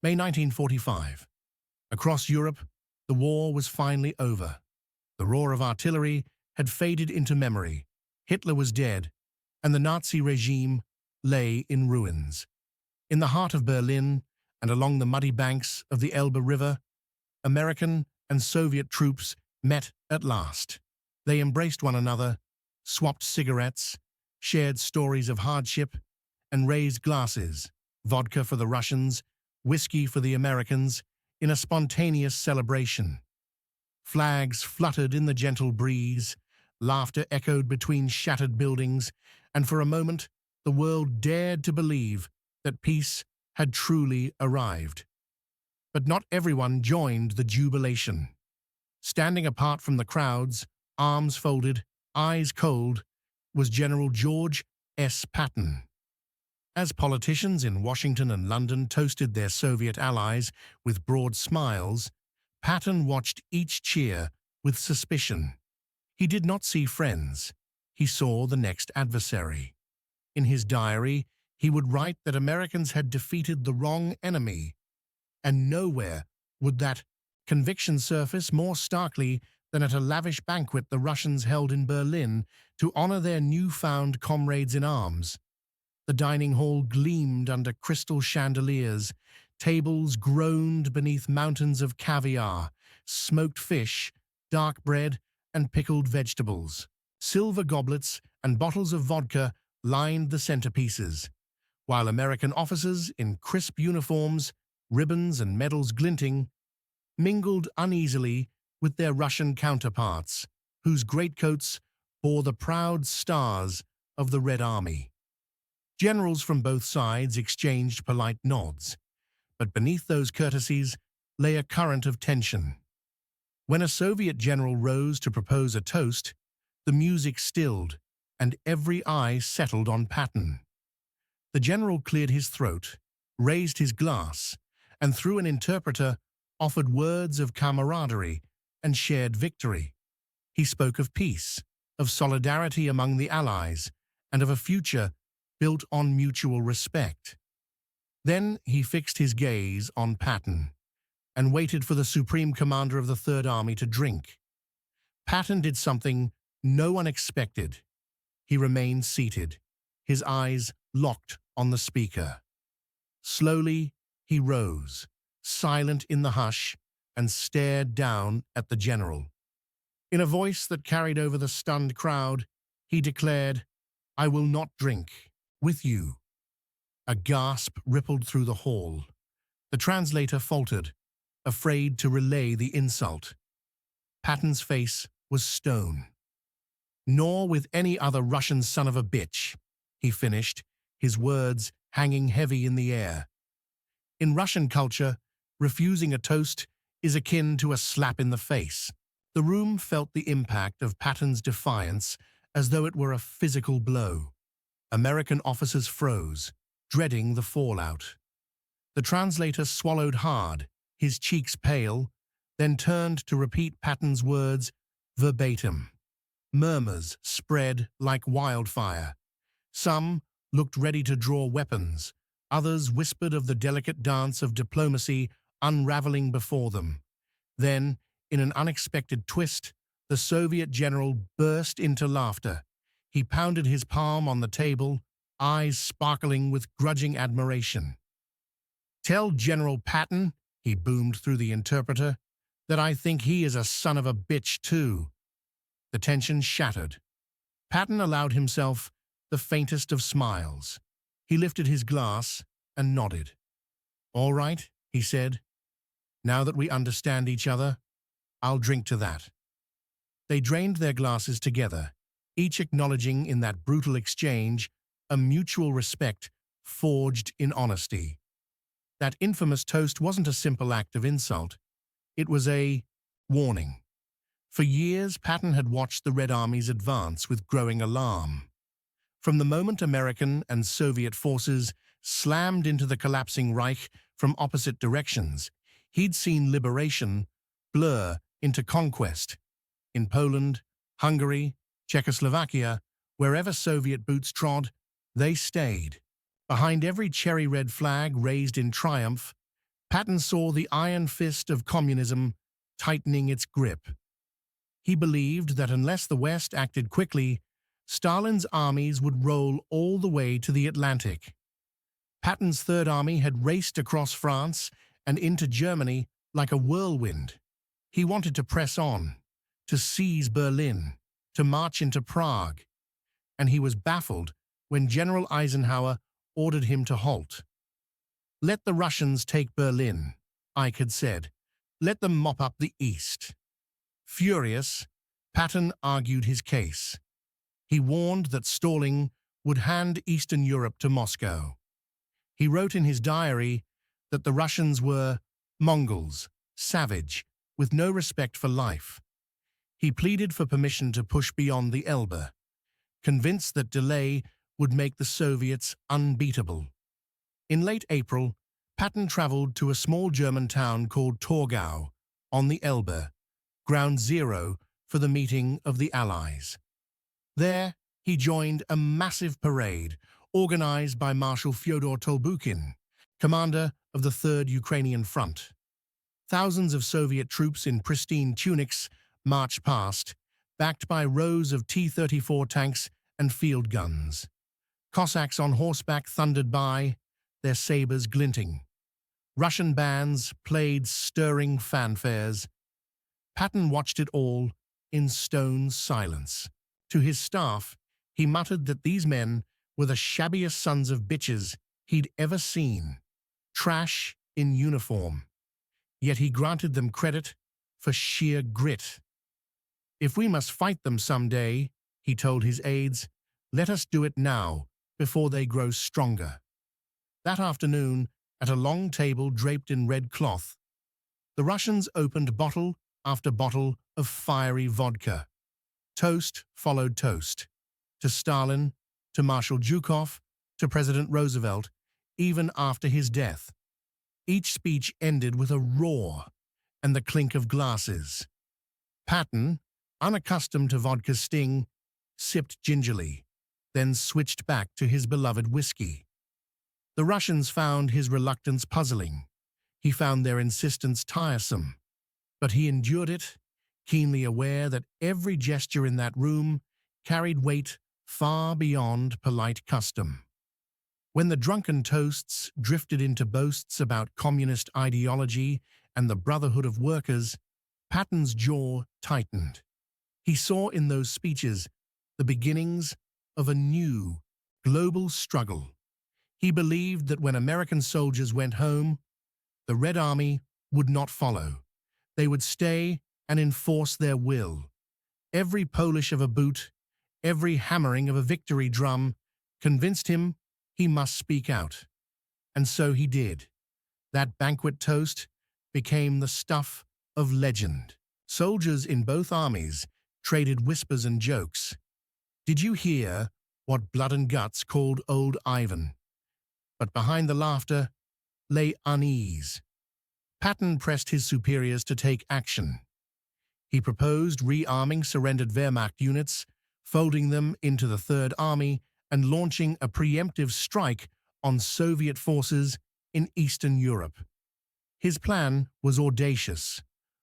May 1945. Across Europe, the war was finally over. The roar of artillery had faded into memory. Hitler was dead, and the Nazi regime lay in ruins. In the heart of Berlin and along the muddy banks of the Elbe River, American and Soviet troops met at last. They embraced one another, swapped cigarettes, shared stories of hardship, and raised glasses, vodka for the Russians, whiskey for the Americans, in a spontaneous celebration. Flags fluttered in the gentle breeze, laughter echoed between shattered buildings, and for a moment the world dared to believe that peace had truly arrived. But not everyone joined the jubilation. Standing apart from the crowds, arms folded, eyes cold, was General George S. Patton. As politicians in Washington and London toasted their Soviet allies with broad smiles, Patton watched each cheer with suspicion. He did not see friends. He saw the next adversary. In his diary, he would write that Americans had defeated the wrong enemy, and nowhere would that conviction surface more starkly than at a lavish banquet the Russians held in Berlin to honor their newfound comrades in arms. The dining hall gleamed under crystal chandeliers, tables groaned beneath mountains of caviar, smoked fish, dark bread, and pickled vegetables. Silver goblets and bottles of vodka lined the centerpieces, while American officers in crisp uniforms, ribbons and medals glinting, mingled uneasily with their Russian counterparts, whose greatcoats bore the proud stars of the Red Army. Generals from both sides exchanged polite nods, but beneath those courtesies lay a current of tension. When a Soviet general rose to propose a toast, the music stilled and every eye settled on Patton. The general cleared his throat, raised his glass, and through an interpreter offered words of camaraderie and shared victory. He spoke of peace, of solidarity among the Allies, and of a future built on mutual respect. Then he fixed his gaze on Patton and waited for the Supreme Commander of the Third Army to drink. Patton did something no one expected. He remained seated, his eyes locked on the speaker. Slowly, he rose, silent in the hush, and stared down at the general. In a voice that carried over the stunned crowd, he declared, "I will not drink with you." A gasp rippled through the hall. The translator faltered, afraid to relay the insult. Patton's face was stone. "Nor with any other Russian son of a bitch," he finished, his words hanging heavy in the air. In Russian culture, refusing a toast is akin to a slap in the face. The room felt the impact of Patton's defiance as though it were a physical blow. American officers froze, dreading the fallout. The translator swallowed hard, his cheeks pale, then turned to repeat Patton's words verbatim. Murmurs spread like wildfire. Some looked ready to draw weapons. Others whispered of the delicate dance of diplomacy unraveling before them. Then, in an unexpected twist, the Soviet general burst into laughter. He pounded his palm on the table, eyes sparkling with grudging admiration. "Tell General Patton," he boomed through the interpreter, "that I think he is a son of a bitch too." The tension shattered. Patton allowed himself the faintest of smiles. He lifted his glass and nodded. "All right," he said. "Now that we understand each other, I'll drink to that." They drained their glasses together, each acknowledging in that brutal exchange a mutual respect forged in honesty. That infamous toast wasn't a simple act of insult. It was a warning. For years, Patton had watched the Red Armies advance with growing alarm. From the moment American and Soviet forces slammed into the collapsing Reich from opposite directions, he'd seen liberation blur into conquest. In Poland, Hungary, Czechoslovakia, wherever Soviet boots trod, they stayed. Behind every cherry-red flag raised in triumph, Patton saw the iron fist of communism tightening its grip. He believed that unless the West acted quickly, Stalin's armies would roll all the way to the Atlantic. Patton's Third Army had raced across France and into Germany like a whirlwind. He wanted to press on, to seize Berlin, to march into Prague, and he was baffled when General Eisenhower ordered him to halt. "Let the Russians take Berlin," Ike had said. "Let them mop up the East." Furious, Patton argued his case. He warned that stalling would hand Eastern Europe to Moscow. He wrote in his diary that the Russians were Mongols, savage, with no respect for life. He pleaded for permission to push beyond the Elbe, convinced that delay would make the Soviets unbeatable. In late April, Patton traveled to a small German town called Torgau on the Elbe, ground zero for the meeting of the Allies. There, he joined a massive parade organized by Marshal Fyodor Tolbukhin, commander of the Third Ukrainian Front. Thousands of Soviet troops in pristine tunics marched past, backed by rows of T-34 tanks and field guns. Cossacks on horseback thundered by, their sabers glinting. Russian bands played stirring fanfares. Patton watched it all in stone silence. To his staff, he muttered that these men were the shabbiest sons of bitches he'd ever seen. Trash in uniform. Yet he granted them credit for sheer grit. "If we must fight them someday," he told his aides, "let us do it now, before they grow stronger." That afternoon, at a long table draped in red cloth, the Russians opened bottle after bottle of fiery vodka. Toast followed toast. To Stalin, to Marshal Zhukov, to President Roosevelt, even after his death. Each speech ended with a roar and the clink of glasses. Patton, unaccustomed to vodka's sting, sipped gingerly, then switched back to his beloved whiskey. The Russians found his reluctance puzzling. He found their insistence tiresome. But he endured it, keenly aware that every gesture in that room carried weight far beyond polite custom. When the drunken toasts drifted into boasts about communist ideology and the brotherhood of workers, Patton's jaw tightened. He saw in those speeches the beginnings of a new, global struggle. He believed that when American soldiers went home, the Red Army would not follow. They would stay and enforce their will. Every polish of a boot, every hammering of a victory drum, convinced him he must speak out. And so he did. That banquet toast became the stuff of legend. Soldiers in both armies traded whispers and jokes. "Did you hear what Blood and Guts called old Ivan?" But behind the laughter lay unease. Patton pressed his superiors to take action. He proposed rearming surrendered Wehrmacht units, folding them into the Third Army, and launching a preemptive strike on Soviet forces in Eastern Europe. His plan was audacious: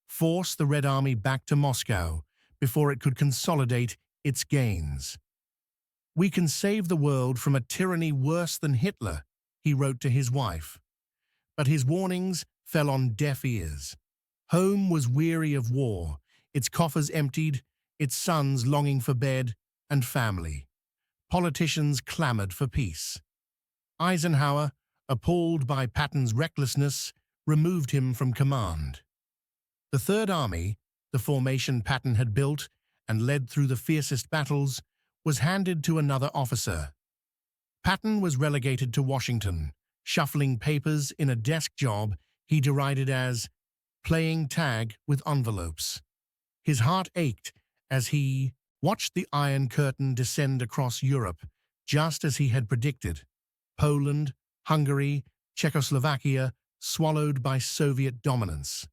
force the Red Army back to Moscow before it could consolidate its gains. "We can save the world from a tyranny worse than Hitler," he wrote to his wife. But his warnings fell on deaf ears. Home was weary of war, its coffers emptied, its sons longing for bed and family. Politicians clamored for peace. Eisenhower, appalled by Patton's recklessness, removed him from command. The Third Army, the formation Patton had built and led through the fiercest battles, was handed to another officer. Patton was relegated to Washington, shuffling papers in a desk job he derided as playing tag with envelopes. His heart ached as he watched the Iron Curtain descend across Europe, just as he had predicted. Poland, Hungary, Czechoslovakia swallowed by Soviet dominance.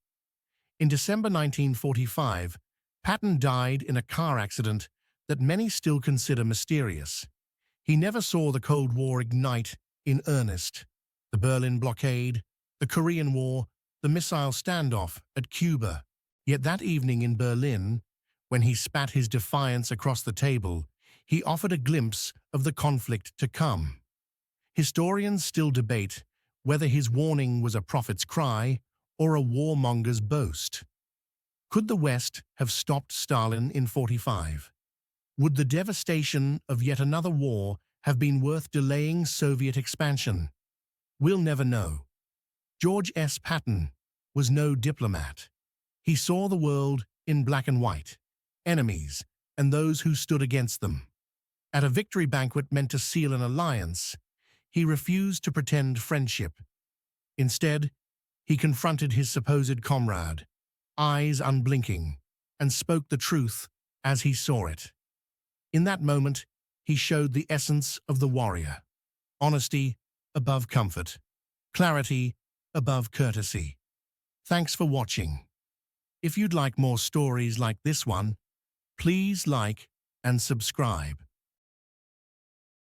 In December 1945, Patton died in a car accident that many still consider mysterious. He never saw the Cold War ignite in earnest. The Berlin blockade, the Korean War, the missile standoff at Cuba. Yet that evening in Berlin, when he spat his defiance across the table, he offered a glimpse of the conflict to come. Historians still debate whether his warning was a prophet's cry or a warmonger's boast. Could the West have stopped Stalin in 45? Would the devastation of yet another war have been worth delaying Soviet expansion? We'll never know. George S. Patton was no diplomat. He saw the world in black and white, enemies and those who stood against them. At a victory banquet meant to seal an alliance, he refused to pretend friendship. Instead, he confronted his supposed comrade, eyes unblinking, and spoke the truth as he saw it. In that moment, he showed the essence of the warrior: honesty above comfort, clarity above courtesy. Thanks for watching. If you'd like more stories like this one, please like and subscribe.